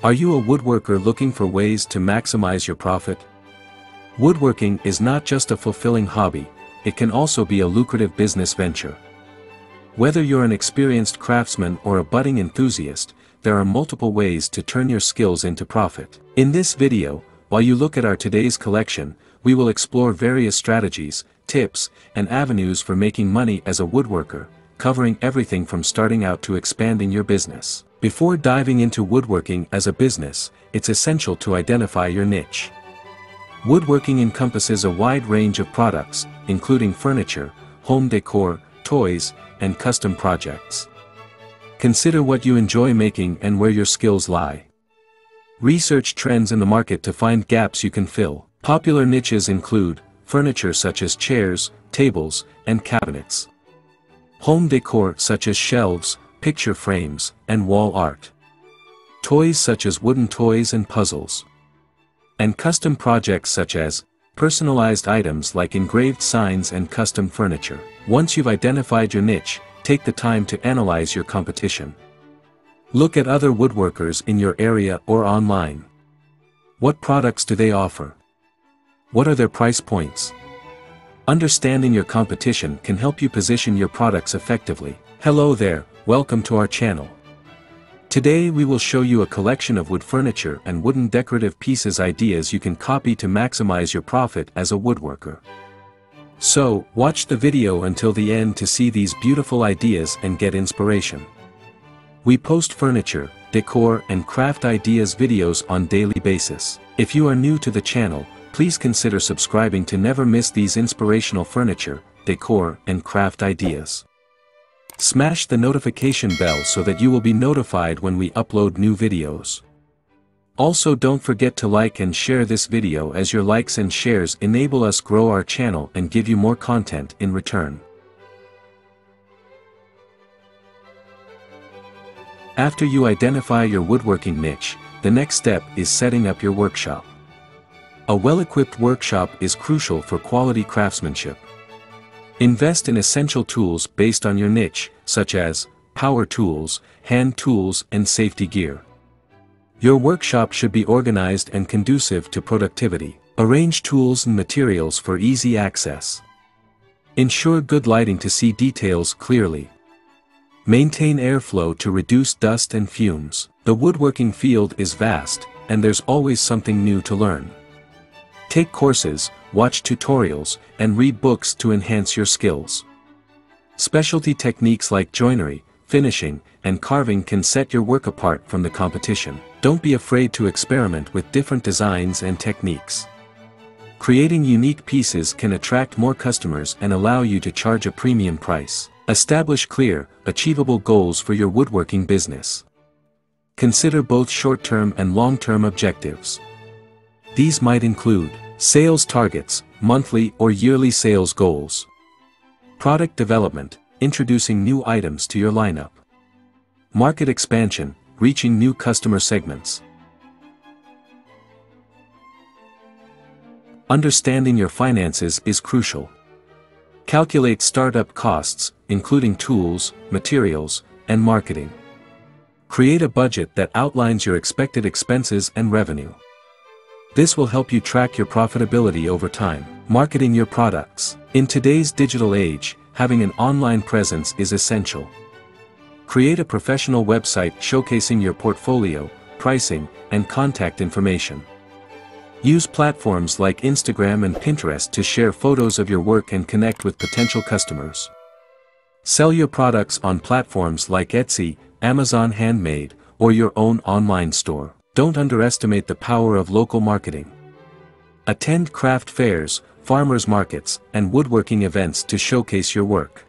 Are you a woodworker looking for ways to maximize your profit? Woodworking is not just a fulfilling hobby, it can also be a lucrative business venture. Whether you're an experienced craftsman or a budding enthusiast, there are multiple ways to turn your skills into profit. In this video, while you look at our today's collection, we will explore various strategies, tips, and avenues for making money as a woodworker, covering everything from starting out to expanding your business. Before diving into woodworking as a business, it's essential to identify your niche. Woodworking encompasses a wide range of products, including furniture, home decor, toys, and custom projects. Consider what you enjoy making and where your skills lie. Research trends in the market to find gaps you can fill. Popular niches include furniture such as chairs, tables, and cabinets. Home decor such as shelves, picture frames, and wall art. Toys such as wooden toys and puzzles. And custom projects such as personalized items like engraved signs and custom furniture. Once you've identified your niche, take the time to analyze your competition. Look at other woodworkers in your area or online. What products do they offer? What are their price points? Understanding your competition can help you position your products effectively. Hello there, welcome to our channel. Today we will show you a collection of wood furniture and wooden decorative pieces ideas you can copy to maximize your profit as a woodworker. So, watch the video until the end to see these beautiful ideas and get inspiration. We post furniture, decor, and craft ideas videos on daily basis. If you are new to the channel, please consider subscribing to never miss these inspirational furniture, decor, and craft ideas. Smash the notification bell so that you will be notified when we upload new videos. Also, don't forget to like and share this video, as your likes and shares enable us grow our channel and give you more content in return. After you identify your woodworking niche, the next step is setting up your workshop. A well-equipped workshop is crucial for quality craftsmanship. Invest in essential tools based on your niche, such as power tools, hand tools, and safety gear. Your workshop should be organized and conducive to productivity. Arrange tools and materials for easy access. Ensure good lighting to see details clearly. Maintain airflow to reduce dust and fumes. The woodworking field is vast, and there's always something new to learn. Take courses, watch tutorials, and read books to enhance your skills. Specialty techniques like joinery, finishing, and carving can set your work apart from the competition. Don't be afraid to experiment with different designs and techniques. Creating unique pieces can attract more customers and allow you to charge a premium price. Establish clear, achievable goals for your woodworking business. Consider both short-term and long-term objectives. These might include sales targets, monthly or yearly sales goals. Product development, introducing new items to your lineup. Market expansion, reaching new customer segments. Understanding your finances is crucial. Calculate startup costs, including tools, materials, and marketing. Create a budget that outlines your expected expenses and revenue. This will help you track your profitability over time. Marketing your products. In today's digital age, having an online presence is essential. Create a professional website showcasing your portfolio, pricing, and contact information. Use platforms like Instagram and Pinterest to share photos of your work and connect with potential customers. Sell your products on platforms like Etsy, Amazon Handmade, or your own online store. Don't underestimate the power of local marketing. Attend craft fairs, farmers markets, and woodworking events to showcase your work.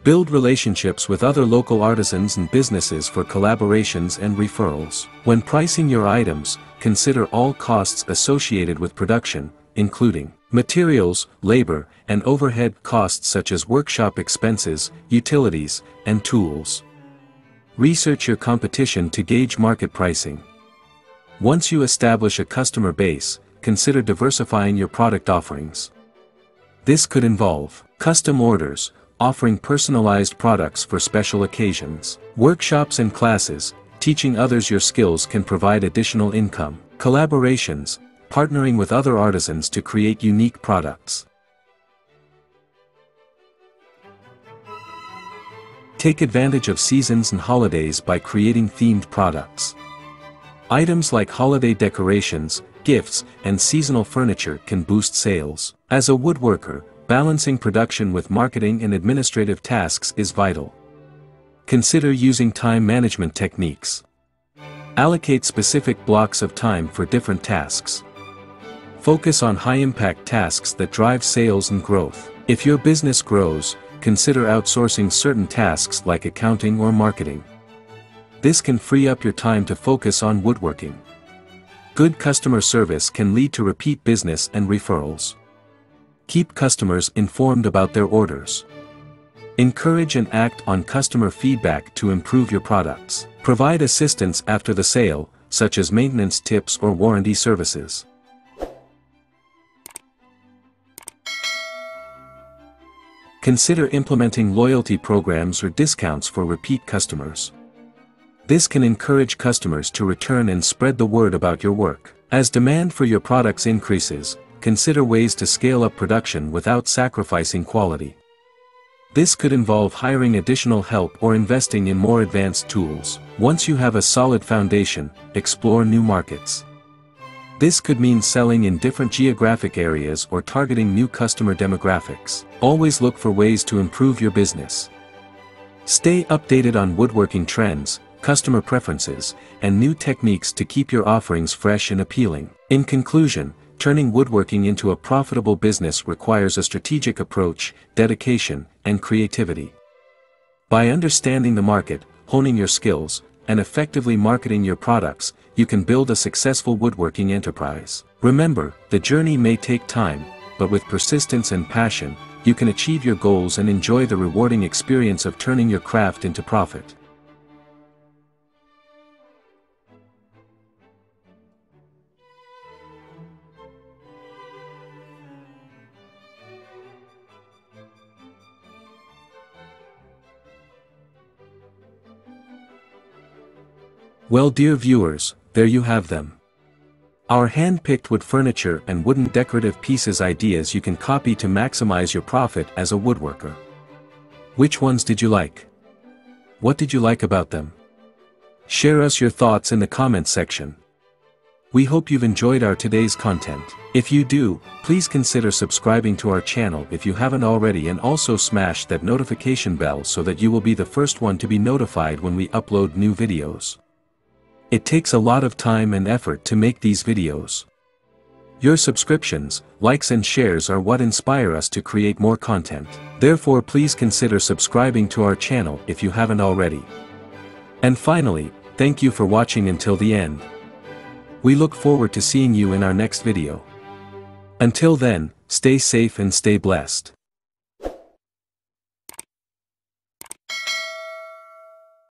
Build relationships with other local artisans and businesses for collaborations and referrals. When pricing your items, consider all costs associated with production, including materials, labor, and overhead costs such as workshop expenses, utilities, and tools. Research your competition to gauge market pricing. Once you establish a customer base, consider diversifying your product offerings. This could involve custom orders, offering personalized products for special occasions, workshops and classes, Teaching others your skills can provide additional income. Collaborations, partnering with other artisans to create unique products. Take advantage of seasons and holidays by creating themed products. Items like holiday decorations, gifts, and seasonal furniture can boost sales. As a woodworker, balancing production with marketing and administrative tasks is vital. Consider using time management techniques. Allocate specific blocks of time for different tasks. Focus on high-impact tasks that drive sales and growth. If your business grows, consider outsourcing certain tasks like accounting or marketing. This can free up your time to focus on woodworking. Good customer service can lead to repeat business and referrals. Keep customers informed about their orders. Encourage and act on customer feedback to improve your products. Provide assistance after the sale, such as maintenance tips or warranty services. Consider implementing loyalty programs or discounts for repeat customers. This can encourage customers to return and spread the word about your work. As demand for your products increases, consider ways to scale up production without sacrificing quality. This could involve hiring additional help or investing in more advanced tools. Once you have a solid foundation, explore new markets. This could mean selling in different geographic areas or targeting new customer demographics. Always look for ways to improve your business. Stay updated on woodworking trends, customer preferences, and new techniques to keep your offerings fresh and appealing. In conclusion, turning woodworking into a profitable business requires a strategic approach, dedication, and creativity. By understanding the market, honing your skills, and effectively marketing your products, you can build a successful woodworking enterprise. Remember, the journey may take time, but with persistence and passion, you can achieve your goals and enjoy the rewarding experience of turning your craft into profit. Well, dear viewers, there you have them. Our hand-picked wood furniture and wooden decorative pieces ideas you can copy to maximize your profit as a woodworker. Which ones did you like? What did you like about them? Share us your thoughts in the comments section. We hope you've enjoyed our today's content. If you do, please consider subscribing to our channel if you haven't already, and also smash that notification bell so that you will be the first one to be notified when we upload new videos. It takes a lot of time and effort to make these videos. Your subscriptions, likes and shares are what inspire us to create more content. Therefore, please consider subscribing to our channel if you haven't already. And finally, thank you for watching until the end. We look forward to seeing you in our next video. Until then, stay safe and stay blessed.